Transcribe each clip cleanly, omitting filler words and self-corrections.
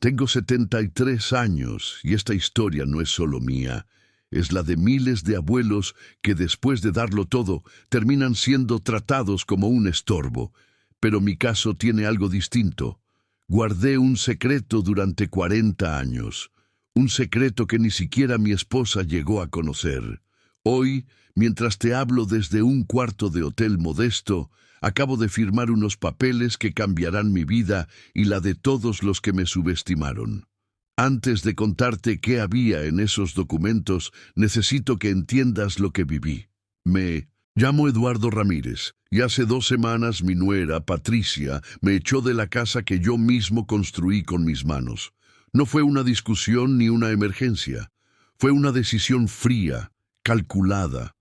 Tengo 73 años y esta historia no es solo mía. Es la de miles de abuelos que después de darlo todo terminan siendo tratados como un estorbo. Pero mi caso tiene algo distinto. Guardé un secreto durante 40 años. Un secreto que ni siquiera mi esposa llegó a conocer. Hoy, mientras te hablo desde un cuarto de hotel modesto, acabo de firmar unos papeles que cambiarán mi vida y la de todos los que me subestimaron. Antes de contarte qué había en esos documentos, necesito que entiendas lo que viví. Me llamo Eduardo Ramírez, y hace 2 semanas mi nuera, Patricia, me echó de la casa que yo mismo construí con mis manos. No fue una discusión ni una emergencia. Fue una decisión fría, calculada.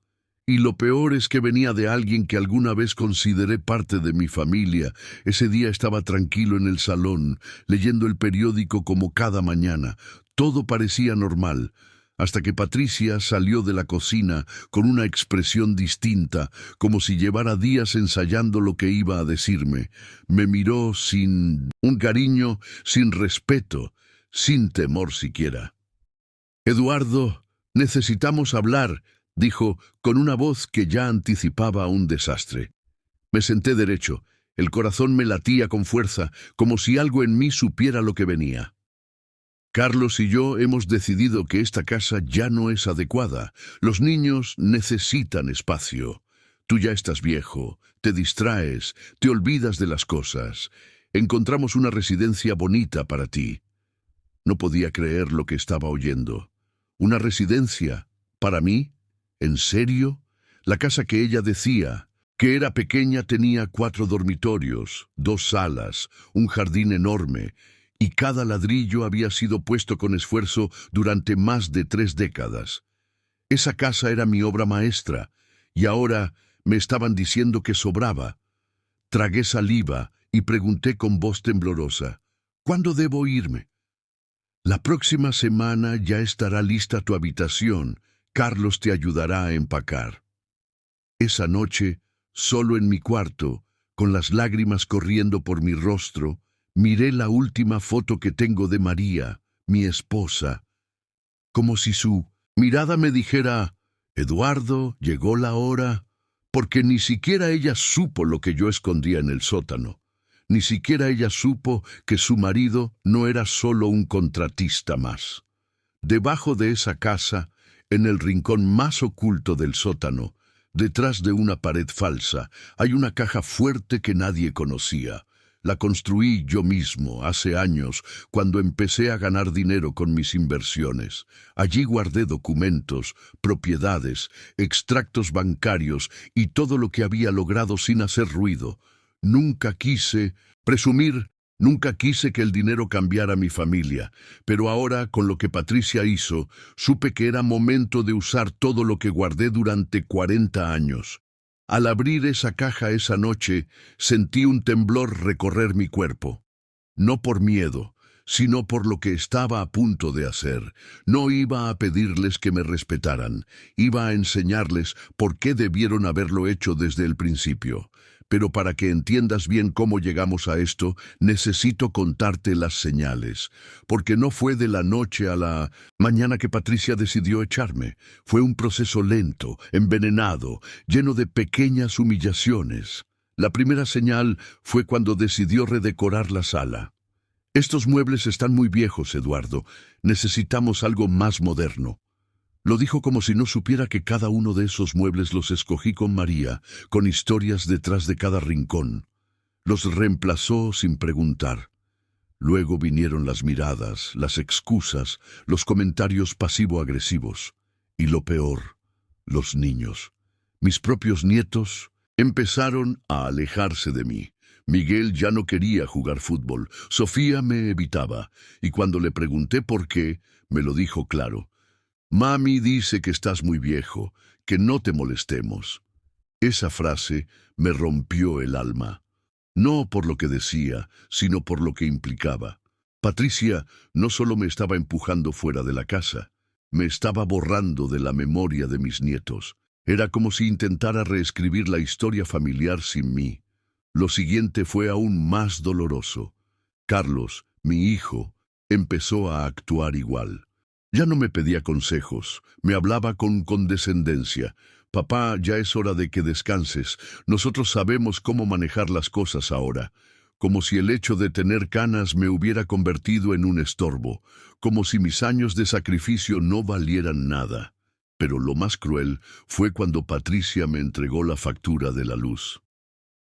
Y lo peor es que venía de alguien que alguna vez consideré parte de mi familia. Ese día estaba tranquilo en el salón, leyendo el periódico como cada mañana. Todo parecía normal, hasta que Patricia salió de la cocina con una expresión distinta, como si llevara días ensayando lo que iba a decirme. Me miró sin un cariño, sin respeto, sin temor siquiera. «Eduardo, necesitamos hablar», dijo con una voz que ya anticipaba un desastre. Me senté derecho. El corazón me latía con fuerza, como si algo en mí supiera lo que venía. «Carlos y yo hemos decidido que esta casa ya no es adecuada. Los niños necesitan espacio. Tú ya estás viejo, te distraes, te olvidas de las cosas. Encontramos una residencia bonita para ti». No podía creer lo que estaba oyendo. ¿Una residencia? ¿Para mí? ¿En serio? La casa que ella decía que era pequeña tenía 4 dormitorios, 2 salas, un jardín enorme, y cada ladrillo había sido puesto con esfuerzo durante más de 3 décadas. Esa casa era mi obra maestra, y ahora me estaban diciendo que sobraba. Tragué saliva y pregunté con voz temblorosa, «¿Cuándo debo irme?» «La próxima semana ya estará lista tu habitación. Carlos te ayudará a empacar». Esa noche, solo en mi cuarto, con las lágrimas corriendo por mi rostro, miré la última foto que tengo de María, mi esposa, como si su mirada me dijera, «Eduardo, llegó la hora», porque ni siquiera ella supo lo que yo escondía en el sótano. Ni siquiera ella supo que su marido no era solo un contratista más. Debajo de esa casa, en el rincón más oculto del sótano, detrás de una pared falsa, hay una caja fuerte que nadie conocía. La construí yo mismo hace años, cuando empecé a ganar dinero con mis inversiones. Allí guardé documentos, propiedades, extractos bancarios y todo lo que había logrado sin hacer ruido. Nunca quise presumir. Nunca quise que el dinero cambiara mi familia, pero ahora, con lo que Patricia hizo, supe que era momento de usar todo lo que guardé durante 40 años. Al abrir esa caja esa noche, sentí un temblor recorrer mi cuerpo. No por miedo, sino por lo que estaba a punto de hacer. No iba a pedirles que me respetaran, iba a enseñarles por qué debieron haberlo hecho desde el principio. Pero para que entiendas bien cómo llegamos a esto, necesito contarte las señales, porque no fue de la noche a la mañana que Patricia decidió echarme. Fue un proceso lento, envenenado, lleno de pequeñas humillaciones. La primera señal fue cuando decidió redecorar la sala. «Estos muebles están muy viejos, Eduardo. Necesitamos algo más moderno». Lo dijo como si no supiera que cada uno de esos muebles los escogí con María, con historias detrás de cada rincón. Los reemplazó sin preguntar. Luego vinieron las miradas, las excusas, los comentarios pasivo-agresivos. Y lo peor, los niños. Mis propios nietos empezaron a alejarse de mí. Miguel ya no quería jugar fútbol. Sofía me evitaba. Y cuando le pregunté por qué, me lo dijo claro. «Mami dice que estás muy viejo, que no te molestemos». Esa frase me rompió el alma. No por lo que decía, sino por lo que implicaba. Patricia no solo me estaba empujando fuera de la casa, me estaba borrando de la memoria de mis nietos. Era como si intentara reescribir la historia familiar sin mí. Lo siguiente fue aún más doloroso. Carlos, mi hijo, empezó a actuar igual. Ya no me pedía consejos, me hablaba con condescendencia. Papá, ya es hora de que descanses. Nosotros sabemos cómo manejar las cosas ahora. Como si el hecho de tener canas me hubiera convertido en un estorbo, como si mis años de sacrificio no valieran nada. Pero lo más cruel fue cuando Patricia me entregó la factura de la luz.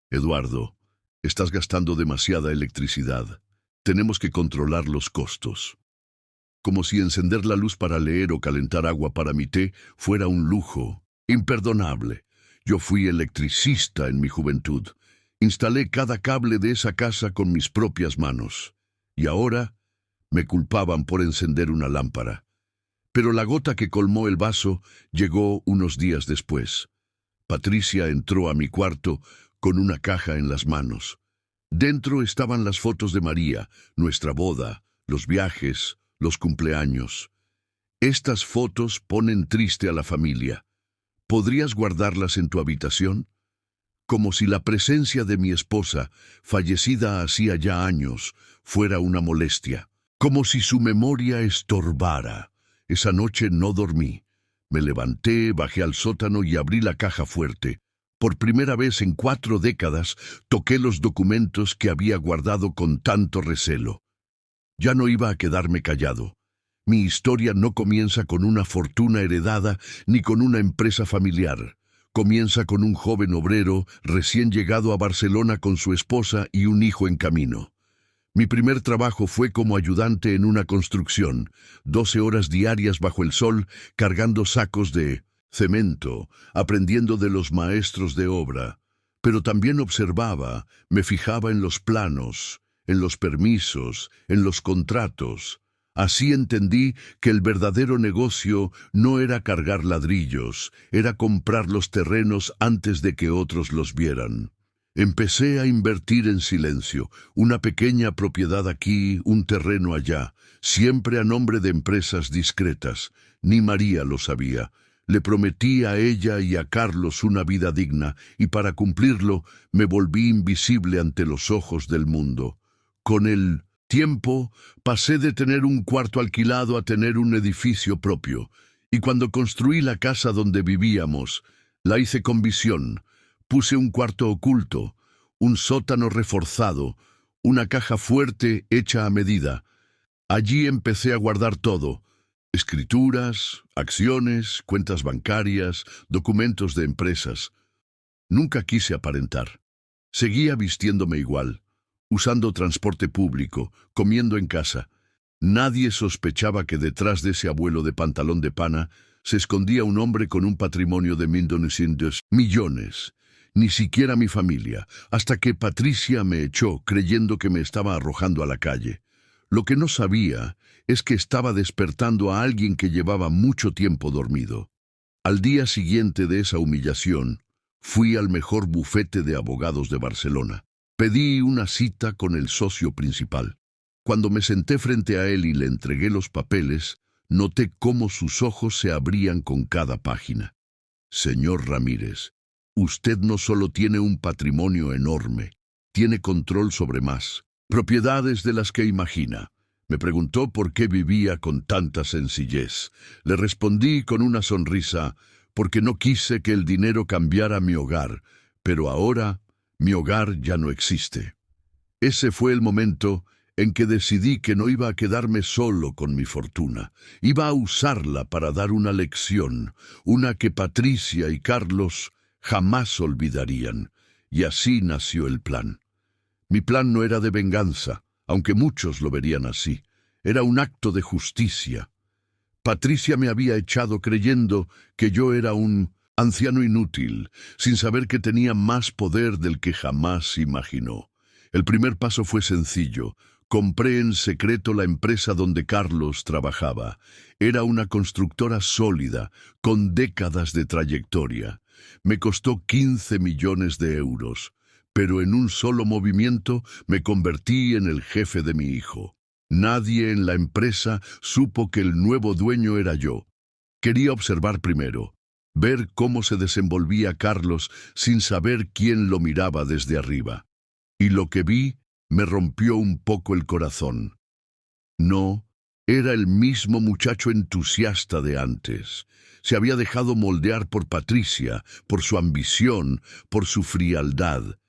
Eduardo, estás gastando demasiada electricidad. Tenemos que controlar los costos. Como si encender la luz para leer o calentar agua para mi té fuera un lujo. Imperdonable. Yo fui electricista en mi juventud. Instalé cada cable de esa casa con mis propias manos. Y ahora me culpaban por encender una lámpara. Pero la gota que colmó el vaso llegó unos días después. Patricia entró a mi cuarto con una caja en las manos. Dentro estaban las fotos de María, nuestra boda, los viajes, los cumpleaños. Estas fotos ponen triste a la familia. ¿Podrías guardarlas en tu habitación? Como si la presencia de mi esposa, fallecida hacía ya años, fuera una molestia. Como si su memoria estorbara. Esa noche no dormí. Me levanté, bajé al sótano y abrí la caja fuerte. Por primera vez en 4 décadas, toqué los documentos que había guardado con tanto recelo. Ya no iba a quedarme callado. Mi historia no comienza con una fortuna heredada ni con una empresa familiar. Comienza con un joven obrero recién llegado a Barcelona con su esposa y un hijo en camino. Mi primer trabajo fue como ayudante en una construcción, 12 horas diarias bajo el sol, cargando sacos de cemento, aprendiendo de los maestros de obra. Pero también observaba, me fijaba en los planos, en los permisos, en los contratos. Así entendí que el verdadero negocio no era cargar ladrillos, era comprar los terrenos antes de que otros los vieran. Empecé a invertir en silencio, una pequeña propiedad aquí, un terreno allá, siempre a nombre de empresas discretas. Ni María lo sabía. Le prometí a ella y a Carlos una vida digna, y para cumplirlo me volví invisible ante los ojos del mundo. Con el tiempo, pasé de tener un cuarto alquilado a tener un edificio propio, y cuando construí la casa donde vivíamos, la hice con visión. Puse un cuarto oculto, un sótano reforzado, una caja fuerte hecha a medida. Allí empecé a guardar todo: escrituras, acciones, cuentas bancarias, documentos de empresas. Nunca quise aparentar. Seguía vistiéndome igual, usando transporte público, comiendo en casa. Nadie sospechaba que detrás de ese abuelo de pantalón de pana se escondía un hombre con un patrimonio de millones. Ni siquiera mi familia, hasta que Patricia me echó creyendo que me estaba arrojando a la calle. Lo que no sabía es que estaba despertando a alguien que llevaba mucho tiempo dormido. Al día siguiente de esa humillación, fui al mejor bufete de abogados de Barcelona. Pedí una cita con el socio principal. Cuando me senté frente a él y le entregué los papeles, noté cómo sus ojos se abrían con cada página. Señor Ramírez, usted no solo tiene un patrimonio enorme, tiene control sobre más, propiedades de las que imagina. Me preguntó por qué vivía con tanta sencillez. Le respondí con una sonrisa, porque no quise que el dinero cambiara mi hogar, pero ahora mi hogar ya no existe. Ese fue el momento en que decidí que no iba a quedarme solo con mi fortuna. Iba a usarla para dar una lección, una que Patricia y Carlos jamás olvidarían. Y así nació el plan. Mi plan no era de venganza, aunque muchos lo verían así. Era un acto de justicia. Patricia me había echado creyendo que yo era un anciano inútil, sin saber que tenía más poder del que jamás imaginó. El primer paso fue sencillo. Compré en secreto la empresa donde Carlos trabajaba. Era una constructora sólida, con décadas de trayectoria. Me costó 15 millones de euros, pero en un solo movimiento me convertí en el jefe de mi hijo. Nadie en la empresa supo que el nuevo dueño era yo. Quería observar primero, ver cómo se desenvolvía Carlos sin saber quién lo miraba desde arriba. Y lo que vi me rompió un poco el corazón. No, era el mismo muchacho entusiasta de antes. Se había dejado moldear por Patricia, por su ambición, por su frialdad.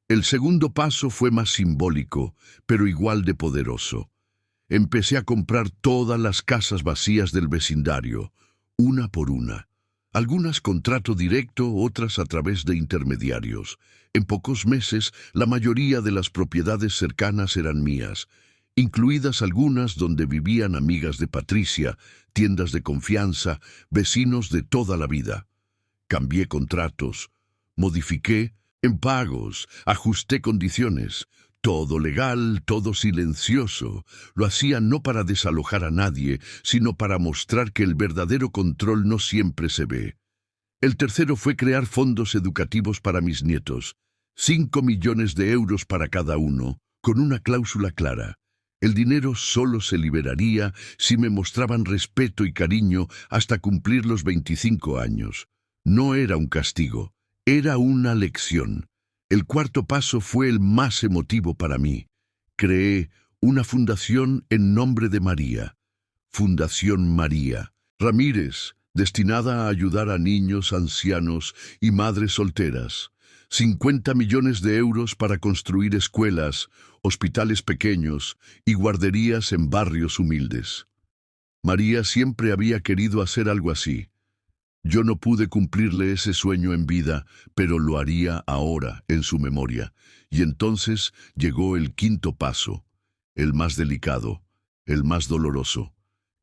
El segundo paso fue más simbólico, pero igual de poderoso. Empecé a comprar todas las casas vacías del vecindario, una por una. Algunas con trato directo, otras a través de intermediarios. En pocos meses, la mayoría de las propiedades cercanas eran mías, incluidas algunas donde vivían amigas de Patricia, tiendas de confianza, vecinos de toda la vida. Cambié contratos, modifiqué en pagos, ajusté condiciones. Todo legal, todo silencioso. Lo hacía no para desalojar a nadie, sino para mostrar que el verdadero control no siempre se ve. El tercero fue crear fondos educativos para mis nietos. 5 millones de euros para cada uno, con una cláusula clara. El dinero solo se liberaría si me mostraban respeto y cariño hasta cumplir los 25 años. No era un castigo, era una lección. El cuarto paso fue el más emotivo para mí. Creé una fundación en nombre de María. Fundación María Ramírez, destinada a ayudar a niños, ancianos y madres solteras. 50 millones de euros para construir escuelas, hospitales pequeños y guarderías en barrios humildes. María siempre había querido hacer algo así. Yo no pude cumplirle ese sueño en vida, pero lo haría ahora, en su memoria. Y entonces llegó el quinto paso, el más delicado, el más doloroso.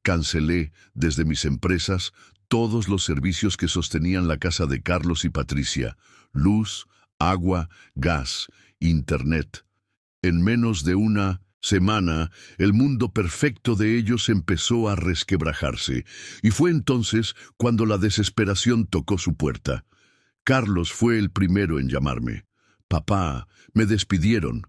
Cancelé, desde mis empresas, todos los servicios que sostenían la casa de Carlos y Patricia: luz, agua, gas, internet. En menos de una semana, el mundo perfecto de ellos empezó a resquebrajarse, y fue entonces cuando la desesperación tocó su puerta. Carlos fue el primero en llamarme. «Papá, me despidieron.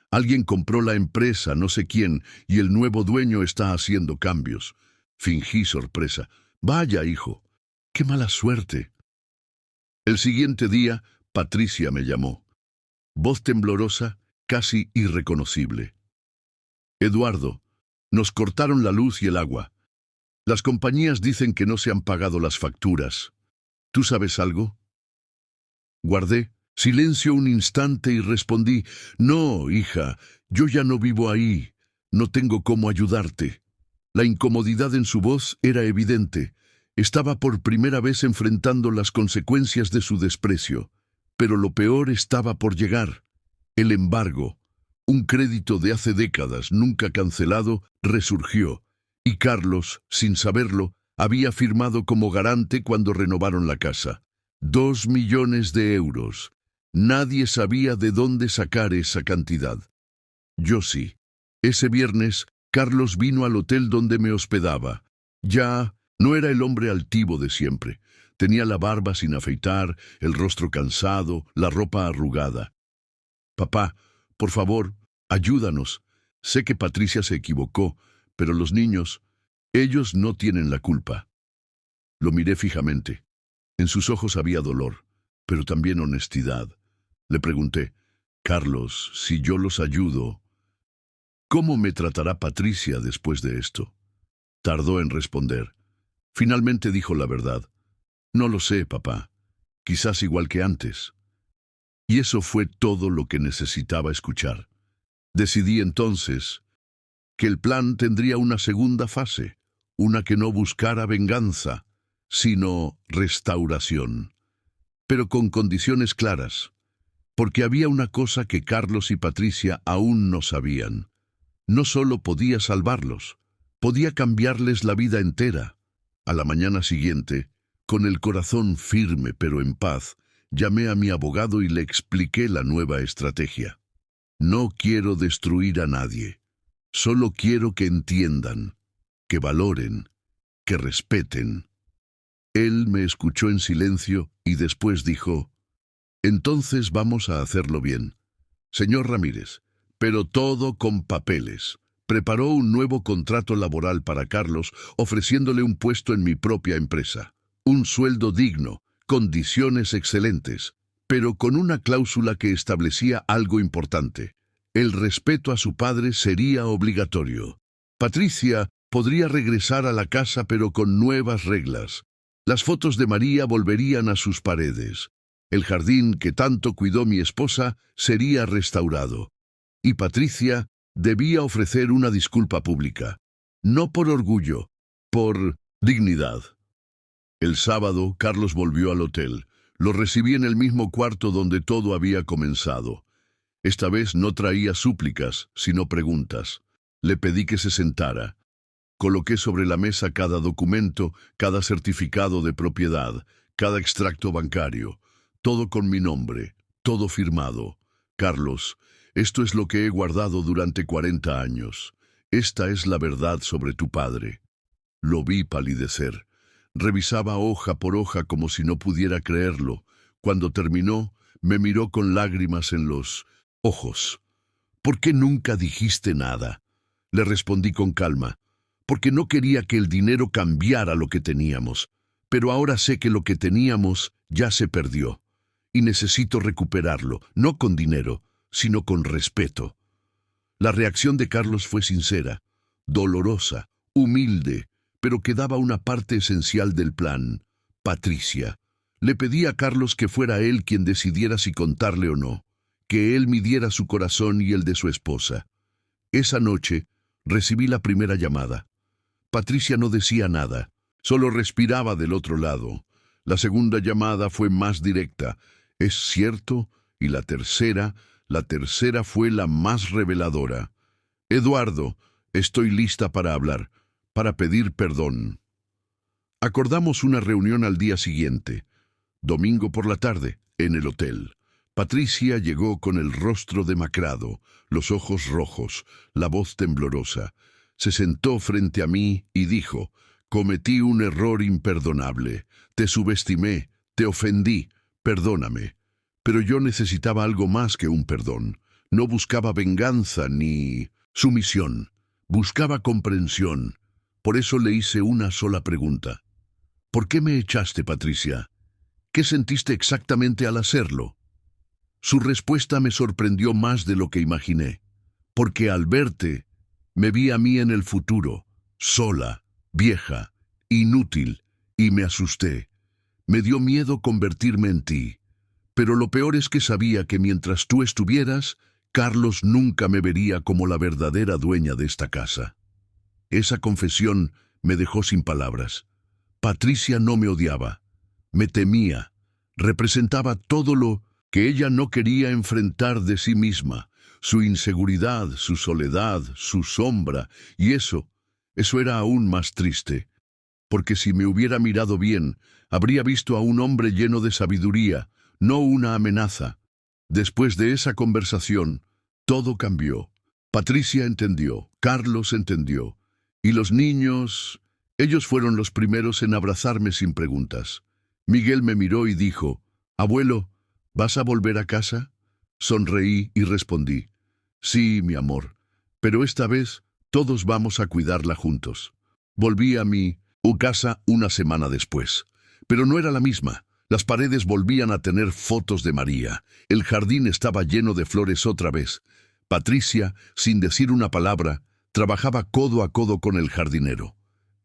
Alguien compró la empresa, no sé quién, y el nuevo dueño está haciendo cambios». Fingí sorpresa. «Vaya, hijo, qué mala suerte». El siguiente día, Patricia me llamó. Voz temblorosa, casi irreconocible. «Eduardo, nos cortaron la luz y el agua. Las compañías dicen que no se han pagado las facturas. ¿Tú sabes algo?» Guardé silencio un instante y respondí: «No, hija, yo ya no vivo ahí. No tengo cómo ayudarte». La incomodidad en su voz era evidente. Estaba por primera vez enfrentando las consecuencias de su desprecio. Pero lo peor estaba por llegar. El embargo. Un crédito de hace décadas, nunca cancelado, resurgió, y Carlos, sin saberlo, había firmado como garante cuando renovaron la casa. 2 millones de euros. Nadie sabía de dónde sacar esa cantidad. Yo sí. Ese viernes, Carlos vino al hotel donde me hospedaba. Ya no era el hombre altivo de siempre. Tenía la barba sin afeitar, el rostro cansado, la ropa arrugada. «Papá, por favor, ayúdanos. Sé que Patricia se equivocó, pero los niños, ellos no tienen la culpa». Lo miré fijamente. En sus ojos había dolor, pero también honestidad. Le pregunté: «Carlos, si yo los ayudo, ¿cómo me tratará Patricia después de esto?». Tardó en responder. Finalmente dijo la verdad: «No lo sé, papá. Quizás igual que antes». Y eso fue todo lo que necesitaba escuchar. Decidí entonces que el plan tendría una segunda fase, una que no buscara venganza, sino restauración. Pero con condiciones claras, porque había una cosa que Carlos y Patricia aún no sabían. No solo podía salvarlos, podía cambiarles la vida entera. A la mañana siguiente, con el corazón firme pero en paz, llamé a mi abogado y le expliqué la nueva estrategia. «No quiero destruir a nadie. Solo quiero que entiendan, que valoren, que respeten». Él me escuchó en silencio y después dijo: «Entonces vamos a hacerlo bien, señor Ramírez, pero todo con papeles». Preparó un nuevo contrato laboral para Carlos, ofreciéndole un puesto en mi propia empresa, un sueldo digno, condiciones excelentes, pero con una cláusula que establecía algo importante: el respeto a su padre sería obligatorio. Patricia podría regresar a la casa pero con nuevas reglas. Las fotos de María volverían a sus paredes. El jardín que tanto cuidó mi esposa sería restaurado. Y Patricia debía ofrecer una disculpa pública. No por orgullo, por dignidad. El sábado, Carlos volvió al hotel. Lo recibí en el mismo cuarto donde todo había comenzado. Esta vez no traía súplicas, sino preguntas. Le pedí que se sentara. Coloqué sobre la mesa cada documento, cada certificado de propiedad, cada extracto bancario. Todo con mi nombre, todo firmado. Carlos, esto es lo que he guardado durante 40 años. Esta es la verdad sobre tu padre. Lo vi palidecer. Revisaba hoja por hoja como si no pudiera creerlo. Cuando terminó, me miró con lágrimas en los ojos. ¿Por qué nunca dijiste nada? Le respondí con calma. Porque no quería que el dinero cambiara lo que teníamos. Pero ahora sé que lo que teníamos ya se perdió. Y necesito recuperarlo, no con dinero, sino con respeto. La reacción de Carlos fue sincera, dolorosa, humilde, pero quedaba una parte esencial del plan: Patricia. Le pedí a Carlos que fuera él quien decidiera si contarle o no, que él midiera su corazón y el de su esposa. Esa noche recibí la primera llamada. Patricia no decía nada, solo respiraba del otro lado. La segunda llamada fue más directa. ¿Es cierto? Y la tercera fue la más reveladora. Eduardo, estoy lista para hablar, para pedir perdón. Acordamos una reunión al día siguiente, domingo por la tarde, en el hotel. Patricia llegó con el rostro demacrado, los ojos rojos, la voz temblorosa. Se sentó frente a mí y dijo: «Cometí un error imperdonable. Te subestimé, te ofendí, perdóname». Pero yo necesitaba algo más que un perdón. No buscaba venganza ni sumisión. Buscaba comprensión. Por eso le hice una sola pregunta. ¿Por qué me echaste, Patricia? ¿Qué sentiste exactamente al hacerlo? Su respuesta me sorprendió más de lo que imaginé. Porque al verte, me vi a mí en el futuro, sola, vieja, inútil, y me asusté. Me dio miedo convertirme en ti. Pero lo peor es que sabía que mientras tú estuvieras, Carlos nunca me vería como la verdadera dueña de esta casa. Esa confesión me dejó sin palabras. Patricia no me odiaba, me temía, representaba todo lo que ella no quería enfrentar de sí misma, su inseguridad, su soledad, su sombra, y eso era aún más triste, porque si me hubiera mirado bien, habría visto a un hombre lleno de sabiduría, no una amenaza. Después de esa conversación, todo cambió. Patricia entendió, Carlos entendió, y los niños, ellos fueron los primeros en abrazarme sin preguntas. Miguel me miró y dijo: «Abuelo, ¿vas a volver a casa?» Sonreí y respondí: «Sí, mi amor, pero esta vez todos vamos a cuidarla juntos». Volví a mi casa una semana después, pero no era la misma. Las paredes volvían a tener fotos de María. El jardín estaba lleno de flores otra vez. Patricia, sin decir una palabra, trabajaba codo a codo con el jardinero.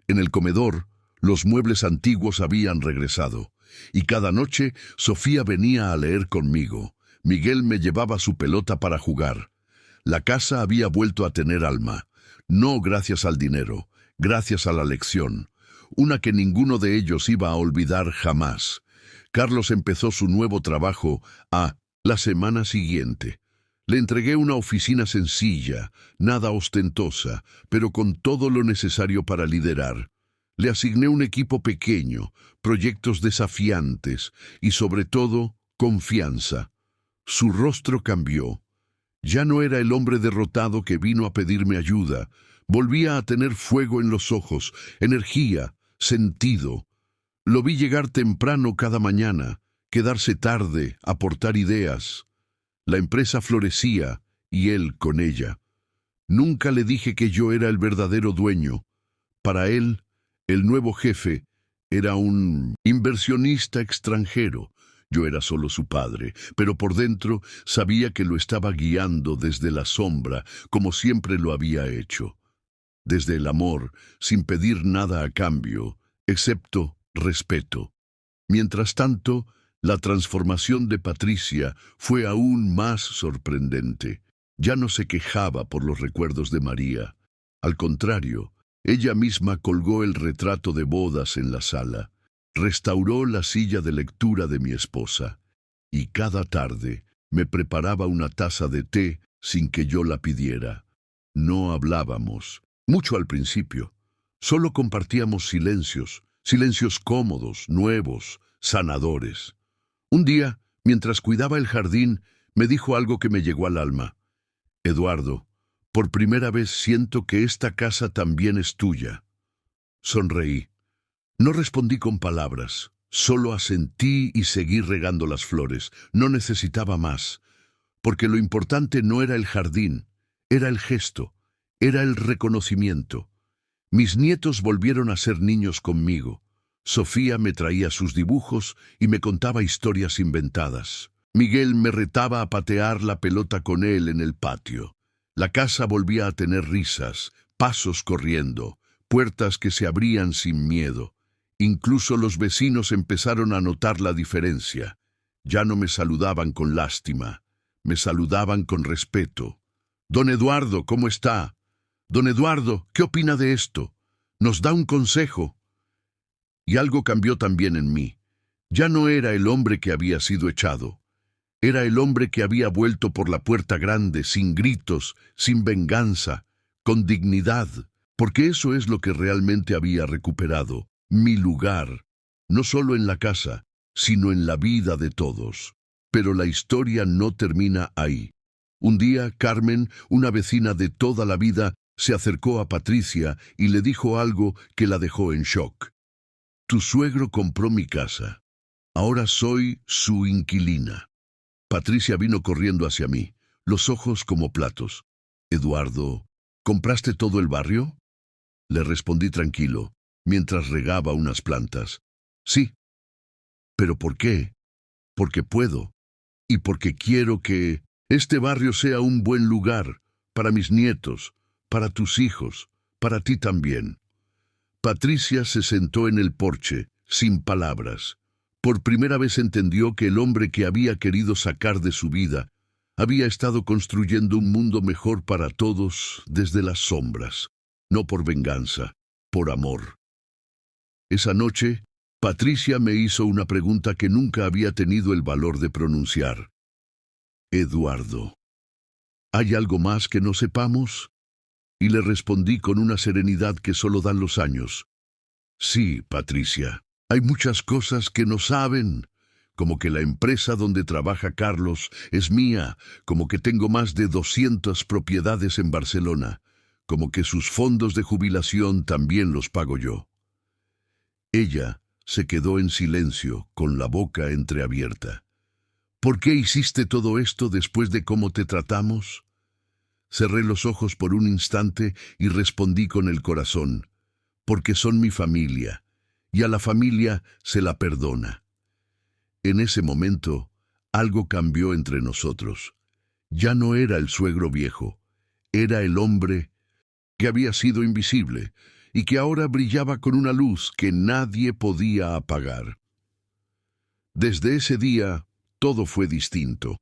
En el comedor, los muebles antiguos habían regresado, y cada noche Sofía venía a leer conmigo. Miguel me llevaba su pelota para jugar. La casa había vuelto a tener alma, no gracias al dinero, gracias a la lección, una que ninguno de ellos iba a olvidar jamás. Carlos empezó su nuevo trabajo la semana siguiente. Le entregué una oficina sencilla, nada ostentosa, pero con todo lo necesario para liderar. Le asigné un equipo pequeño, proyectos desafiantes y, sobre todo, confianza. Su rostro cambió. Ya no era el hombre derrotado que vino a pedirme ayuda. Volvía a tener fuego en los ojos, energía, sentido. Lo vi llegar temprano cada mañana, quedarse tarde, aportar ideas. La empresa florecía y él con ella. Nunca le dije que yo era el verdadero dueño. Para él, el nuevo jefe era un inversionista extranjero. Yo era solo su padre, pero por dentro sabía que lo estaba guiando desde la sombra, como siempre lo había hecho. desde el amor, sin pedir nada a cambio, excepto respeto. Mientras tanto, la transformación de Patricia fue aún más sorprendente. Ya no se quejaba por los recuerdos de María. Al contrario, ella misma colgó el retrato de bodas en la sala, restauró la silla de lectura de mi esposa, y cada tarde me preparaba una taza de té sin que yo la pidiera. No hablábamos, mucho al principio. Solo compartíamos silencios, silencios cómodos, nuevos, sanadores. Un día, mientras cuidaba el jardín, me dijo algo que me llegó al alma. Eduardo, por primera vez siento que esta casa también es tuya. Sonreí. No respondí con palabras, solo asentí y seguí regando las flores. No necesitaba más, porque lo importante no era el jardín, era el gesto, era el reconocimiento. Mis nietos volvieron a ser niños conmigo. Sofía me traía sus dibujos y me contaba historias inventadas. Miguel me retaba a patear la pelota con él en el patio. La casa volvía a tener risas, pasos corriendo, puertas que se abrían sin miedo. Incluso los vecinos empezaron a notar la diferencia. Ya no me saludaban con lástima, me saludaban con respeto. «Don Eduardo, ¿cómo está? Don Eduardo, ¿qué opina de esto? ¿Nos da un consejo?» Y algo cambió también en mí. Ya no era el hombre que había sido echado. Era el hombre que había vuelto por la puerta grande, sin gritos, sin venganza, con dignidad, porque eso es lo que realmente había recuperado, mi lugar, no solo en la casa, sino en la vida de todos. Pero la historia no termina ahí. Un día, Carmen, una vecina de toda la vida, se acercó a Patricia y le dijo algo que la dejó en shock. «Tu suegro compró mi casa. Ahora soy su inquilina». Patricia vino corriendo hacia mí, los ojos como platos. «Eduardo, ¿compraste todo el barrio?». Le respondí tranquilo, mientras regaba unas plantas. «Sí». «¿Pero por qué?». «Porque puedo. Y porque quiero que este barrio sea un buen lugar para mis nietos, para tus hijos, para ti también». Patricia se sentó en el porche, sin palabras. Por primera vez entendió que el hombre que había querido sacar de su vida había estado construyendo un mundo mejor para todos desde las sombras, no por venganza, por amor. Esa noche, Patricia me hizo una pregunta que nunca había tenido el valor de pronunciar. «Eduardo, ¿hay algo más que no sepamos?». Y le respondí con una serenidad que solo dan los años. «Sí, Patricia. Hay muchas cosas que no saben, como que la empresa donde trabaja Carlos es mía, como que tengo más de 200 propiedades en Barcelona, como que sus fondos de jubilación también los pago yo». Ella se quedó en silencio, con la boca entreabierta. «¿Por qué hiciste todo esto después de cómo te tratamos?». Cerré los ojos por un instante y respondí con el corazón. «Porque son mi familia, y a la familia se la perdona». En ese momento, algo cambió entre nosotros. Ya no era el suegro viejo, era el hombre que había sido invisible y que ahora brillaba con una luz que nadie podía apagar. Desde ese día, todo fue distinto.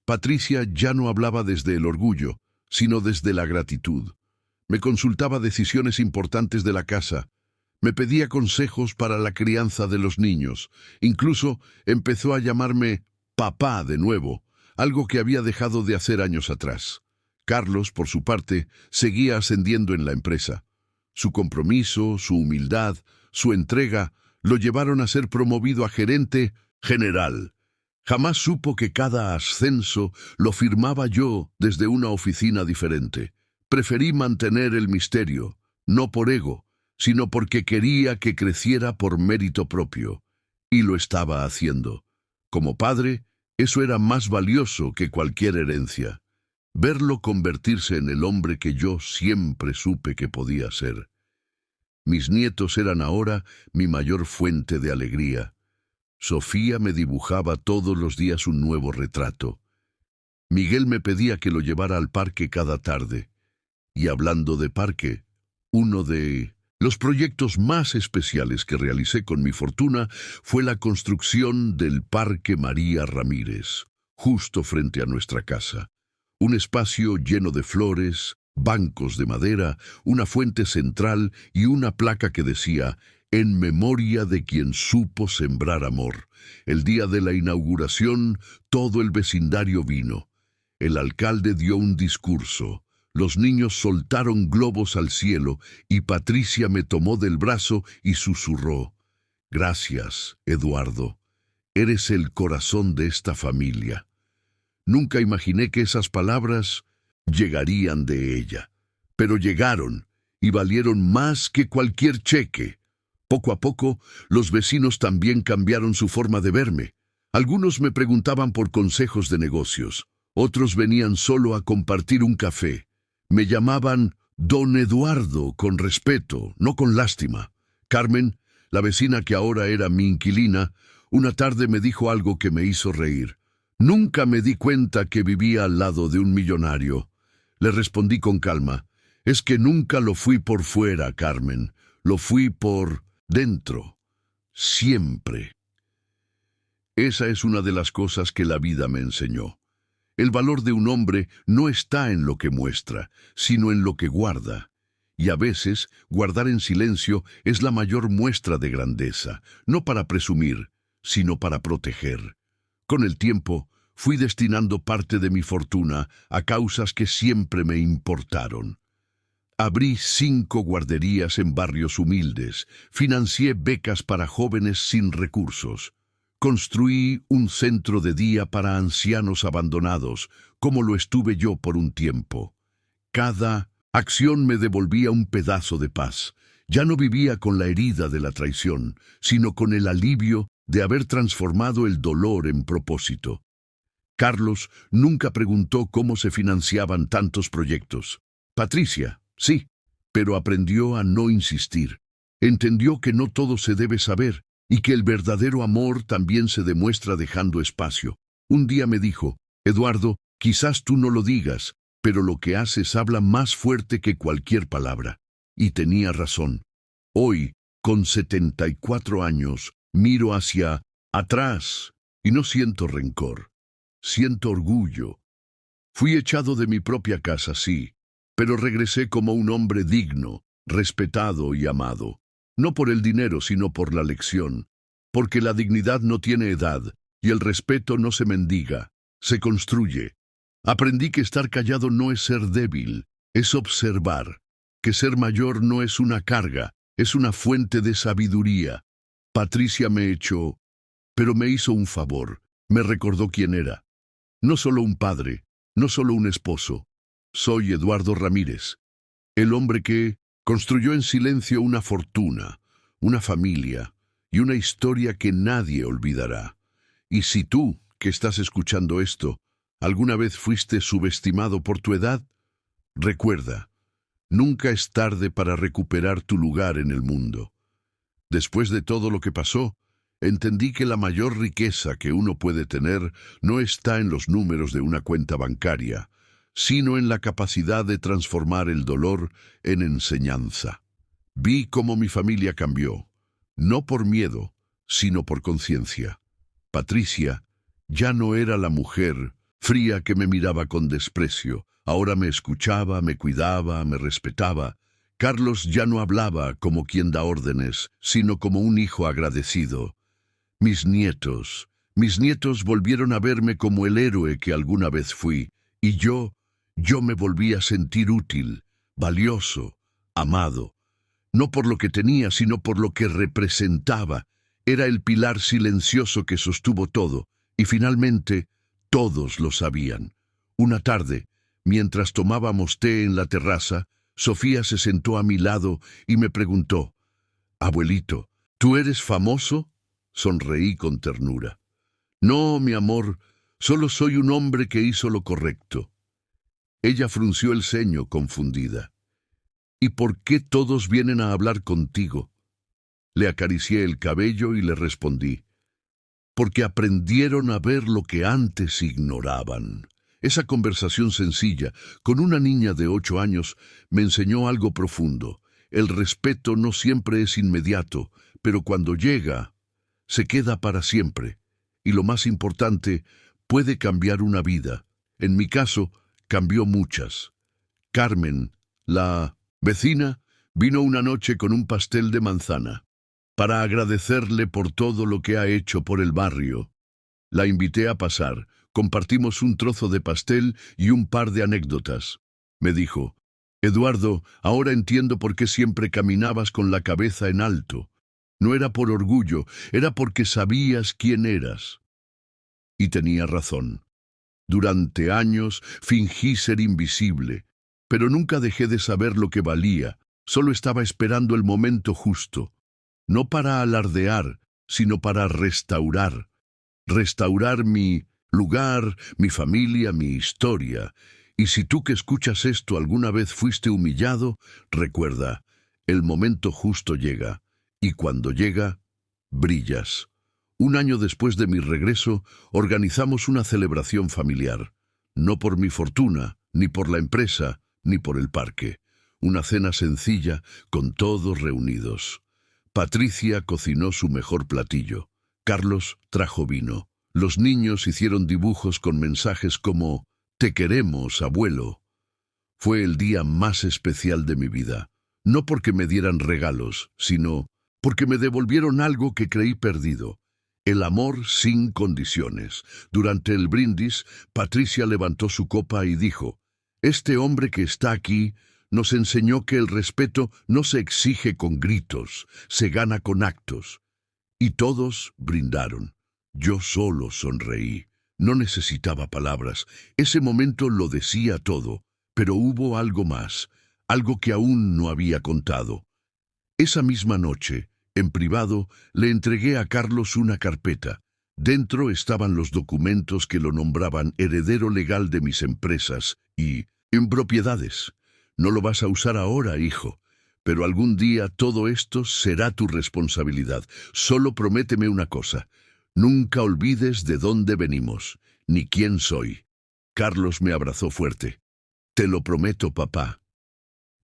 Patricia ya no hablaba desde el orgullo, sino desde la gratitud. Me consultaba decisiones importantes de la casa. Me pedía consejos para la crianza de los niños. Incluso empezó a llamarme papá de nuevo, algo que había dejado de hacer años atrás. Carlos, por su parte, seguía ascendiendo en la empresa. Su compromiso, su humildad, su entrega, lo llevaron a ser promovido a gerente general. Jamás supo que cada ascenso lo firmaba yo desde una oficina diferente. Preferí mantener el misterio, no por ego, sino porque quería que creciera por mérito propio. Y lo estaba haciendo. Como padre, eso era más valioso que cualquier herencia. Verlo convertirse en el hombre que yo siempre supe que podía ser. Mis nietos eran ahora mi mayor fuente de alegría. Sofía me dibujaba todos los días un nuevo retrato. Miguel me pedía que lo llevara al parque cada tarde. Y hablando de parque, Uno de los proyectos más especiales que realicé con mi fortuna fue la construcción del Parque María Ramírez, justo frente a nuestra casa. Un espacio lleno de flores, bancos de madera, una fuente central y una placa que decía «En memoria de quien supo sembrar amor». El día de la inauguración, todo el vecindario vino. El alcalde dio un discurso. Los niños soltaron globos al cielo y Patricia me tomó del brazo y susurró: «Gracias, Eduardo. Eres el corazón de esta familia». Nunca imaginé que esas palabras llegarían de ella, pero llegaron y valieron más que cualquier cheque. Poco a poco, los vecinos también cambiaron su forma de verme. Algunos me preguntaban por consejos de negocios, otros venían solo a compartir un café. Me llamaban Don Eduardo con respeto, no con lástima. Carmen, la vecina que ahora era mi inquilina, una tarde me dijo algo que me hizo reír. Nunca me di cuenta que vivía al lado de un millonario. Le respondí con calma: es que nunca lo fui por fuera, Carmen, lo fui por dentro, siempre. Esa es una de las cosas que la vida me enseñó. El valor de un hombre no está en lo que muestra, sino en lo que guarda. Y a veces, guardar en silencio es la mayor muestra de grandeza, no para presumir, sino para proteger. Con el tiempo, fui destinando parte de mi fortuna a causas que siempre me importaron. Abrí 5 guarderías en barrios humildes, financié becas para jóvenes sin recursos. Construí un centro de día para ancianos abandonados, como lo estuve yo por un tiempo. Cada acción me devolvía un pedazo de paz. Ya no vivía con la herida de la traición, sino con el alivio de haber transformado el dolor en propósito. Carlos nunca preguntó cómo se financiaban tantos proyectos. Patricia, sí, pero aprendió a no insistir. Entendió que no todo se debe saber, y que el verdadero amor también se demuestra dejando espacio. Un día me dijo: Eduardo, quizás tú no lo digas, pero lo que haces habla más fuerte que cualquier palabra. Y tenía razón. Hoy, con 74 años, miro hacia atrás y no siento rencor. Siento orgullo. Fui echado de mi propia casa, sí, pero regresé como un hombre digno, respetado y amado. No por el dinero, sino por la lección. Porque la dignidad no tiene edad, y el respeto no se mendiga, se construye. Aprendí que estar callado no es ser débil, es observar. Que ser mayor no es una carga, es una fuente de sabiduría. Patricia me echó, pero me hizo un favor, me recordó quién era. No solo un padre, no solo un esposo. Soy Eduardo Ramírez, el hombre que construyó en silencio una fortuna, una familia y una historia que nadie olvidará. Y si tú, que estás escuchando esto, alguna vez fuiste subestimado por tu edad, recuerda, nunca es tarde para recuperar tu lugar en el mundo. Después de todo lo que pasó, entendí que la mayor riqueza que uno puede tener no está en los números de una cuenta bancaria, sino en la capacidad de transformar el dolor en enseñanza. Vi cómo mi familia cambió, no por miedo, sino por conciencia. Patricia ya no era la mujer fría que me miraba con desprecio. Ahora me escuchaba, me cuidaba, me respetaba. Carlos ya no hablaba como quien da órdenes, sino como un hijo agradecido. Mis nietos volvieron a verme como el héroe que alguna vez fui, y yo me volví a sentir útil, valioso, amado. No por lo que tenía, sino por lo que representaba. Era el pilar silencioso que sostuvo todo, y finalmente todos lo sabían. Una tarde, mientras tomábamos té en la terraza, Sofía se sentó a mi lado y me preguntó: «Abuelito, ¿tú eres famoso?». Sonreí con ternura. «No, mi amor, solo soy un hombre que hizo lo correcto». Ella frunció el ceño, confundida. «¿Y por qué todos vienen a hablar contigo?». Le acaricié el cabello y le respondí: «Porque aprendieron a ver lo que antes ignoraban». Esa conversación sencilla, con una niña de 8 años, me enseñó algo profundo. El respeto no siempre es inmediato, pero cuando llega, se queda para siempre. Y lo más importante, puede cambiar una vida. En mi caso, cambió muchas. Carmen, la vecina, vino una noche con un pastel de manzana para agradecerle por todo lo que ha hecho por el barrio. La invité a pasar, compartimos un trozo de pastel y un par de anécdotas. Me dijo: Eduardo, ahora entiendo por qué siempre caminabas con la cabeza en alto. No era por orgullo, era porque sabías quién eras. Y tenía razón. Durante años fingí ser invisible, pero nunca dejé de saber lo que valía. Solo estaba esperando el momento justo, no para alardear, sino para restaurar. Restaurar mi lugar, mi familia, mi historia. Y si tú que escuchas esto alguna vez fuiste humillado, recuerda, el momento justo llega, y cuando llega, brillas. Un año después de mi regreso, organizamos una celebración familiar. No por mi fortuna, ni por la empresa, ni por el parque. Una cena sencilla, con todos reunidos. Patricia cocinó su mejor platillo. Carlos trajo vino. Los niños hicieron dibujos con mensajes como «Te queremos, abuelo». Fue el día más especial de mi vida. No porque me dieran regalos, sino porque me devolvieron algo que creí perdido. El amor sin condiciones. Durante el brindis, Patricia levantó su copa y dijo: «Este hombre que está aquí nos enseñó que el respeto no se exige con gritos, se gana con actos». Y todos brindaron. Yo solo sonreí. No necesitaba palabras. Ese momento lo decía todo. Pero hubo algo más, algo que aún no había contado. Esa misma noche, en privado, le entregué a Carlos una carpeta. Dentro estaban los documentos que lo nombraban heredero legal de mis empresas y en propiedades. No lo vas a usar ahora, hijo. Pero algún día todo esto será tu responsabilidad. Solo prométeme una cosa. Nunca olvides de dónde venimos, ni quién soy. Carlos me abrazó fuerte. Te lo prometo, papá.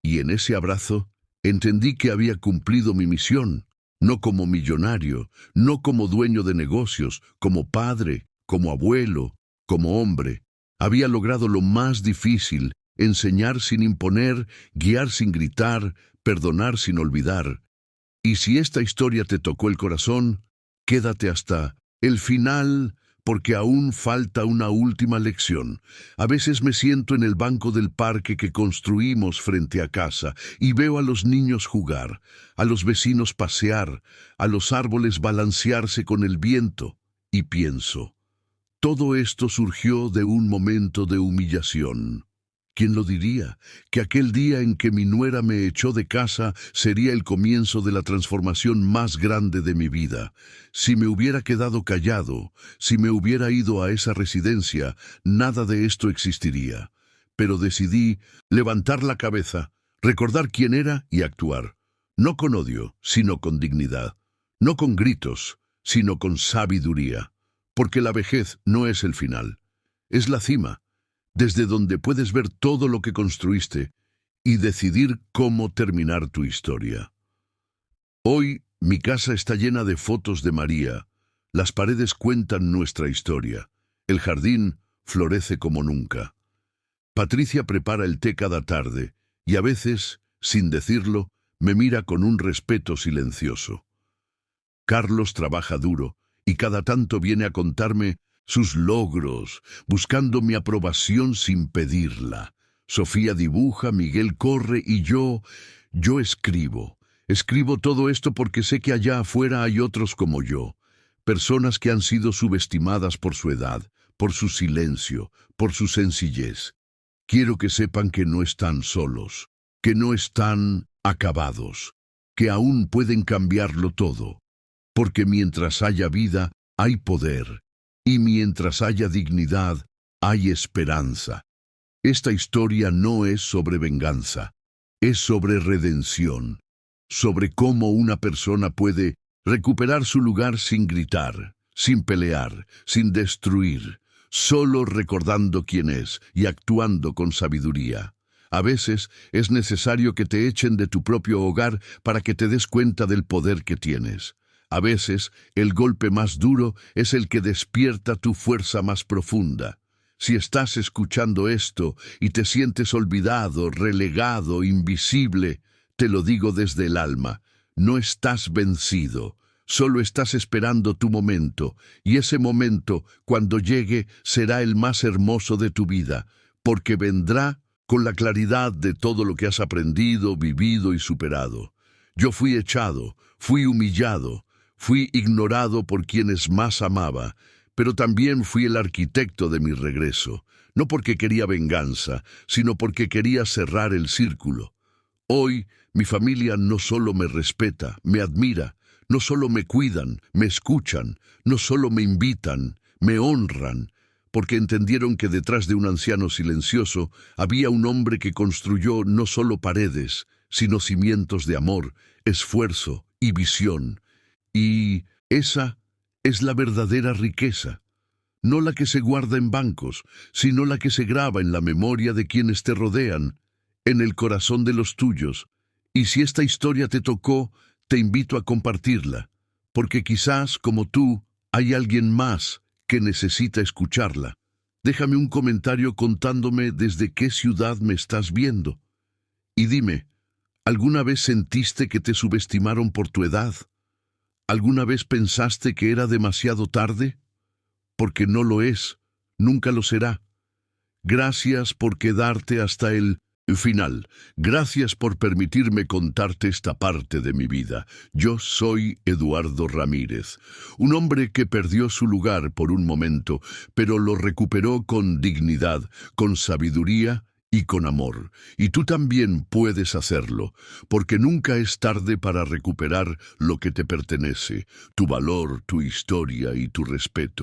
Y en ese abrazo entendí que había cumplido mi misión, no como millonario, no como dueño de negocios, como padre, como abuelo, como hombre. Había logrado lo más difícil: enseñar sin imponer, guiar sin gritar, perdonar sin olvidar. Y si esta historia te tocó el corazón, quédate hasta el final, porque aún falta una última lección. A veces me siento en el banco del parque que construimos frente a casa y veo a los niños jugar, a los vecinos pasear, a los árboles balancearse con el viento, y pienso, todo esto surgió de un momento de humillación. ¿Quién lo diría? Que aquel día en que mi nuera me echó de casa sería el comienzo de la transformación más grande de mi vida. Si me hubiera quedado callado, si me hubiera ido a esa residencia, nada de esto existiría. Pero decidí levantar la cabeza, recordar quién era y actuar. No con odio, sino con dignidad. No con gritos, sino con sabiduría. Porque la vejez no es el final, es la cima, desde donde puedes ver todo lo que construiste y decidir cómo terminar tu historia. Hoy mi casa está llena de fotos de María. Las paredes cuentan nuestra historia. El jardín florece como nunca. Patricia prepara el té cada tarde y a veces, sin decirlo, me mira con un respeto silencioso. Carlos trabaja duro y cada tanto viene a contarme sus logros, buscando mi aprobación sin pedirla. Sofía dibuja, Miguel corre y yo escribo. Escribo todo esto porque sé que allá afuera hay otros como yo, personas que han sido subestimadas por su edad, por su silencio, por su sencillez. Quiero que sepan que no están solos, que no están acabados, que aún pueden cambiarlo todo, porque mientras haya vida, hay poder. Y mientras haya dignidad, hay esperanza. Esta historia no es sobre venganza, es sobre redención, sobre cómo una persona puede recuperar su lugar sin gritar, sin pelear, sin destruir, solo recordando quién es y actuando con sabiduría. A veces es necesario que te echen de tu propio hogar para que te des cuenta del poder que tienes. A veces el golpe más duro es el que despierta tu fuerza más profunda. Si estás escuchando esto y te sientes olvidado, relegado, invisible, te lo digo desde el alma, no estás vencido. Solo estás esperando tu momento, y ese momento, cuando llegue, será el más hermoso de tu vida, porque vendrá con la claridad de todo lo que has aprendido, vivido y superado. Yo fui echado, fui humillado, fui ignorado por quienes más amaba, pero también fui el arquitecto de mi regreso, no porque quería venganza, sino porque quería cerrar el círculo. Hoy, mi familia no solo me respeta, me admira, no solo me cuidan, me escuchan, no solo me invitan, me honran, porque entendieron que detrás de un anciano silencioso había un hombre que construyó no solo paredes, sino cimientos de amor, esfuerzo y visión. Y esa es la verdadera riqueza, no la que se guarda en bancos, sino la que se graba en la memoria de quienes te rodean, en el corazón de los tuyos. Y si esta historia te tocó, te invito a compartirla, porque quizás, como tú, hay alguien más que necesita escucharla. Déjame un comentario contándome desde qué ciudad me estás viendo. Y dime, ¿alguna vez sentiste que te subestimaron por tu edad? ¿Alguna vez pensaste que era demasiado tarde? Porque no lo es, nunca lo será. Gracias por quedarte hasta el final. Gracias por permitirme contarte esta parte de mi vida. Yo soy Eduardo Ramírez, un hombre que perdió su lugar por un momento, pero lo recuperó con dignidad, con sabiduría y con amor. Y tú también puedes hacerlo, porque nunca es tarde para recuperar lo que te pertenece, tu valor, tu historia y tu respeto.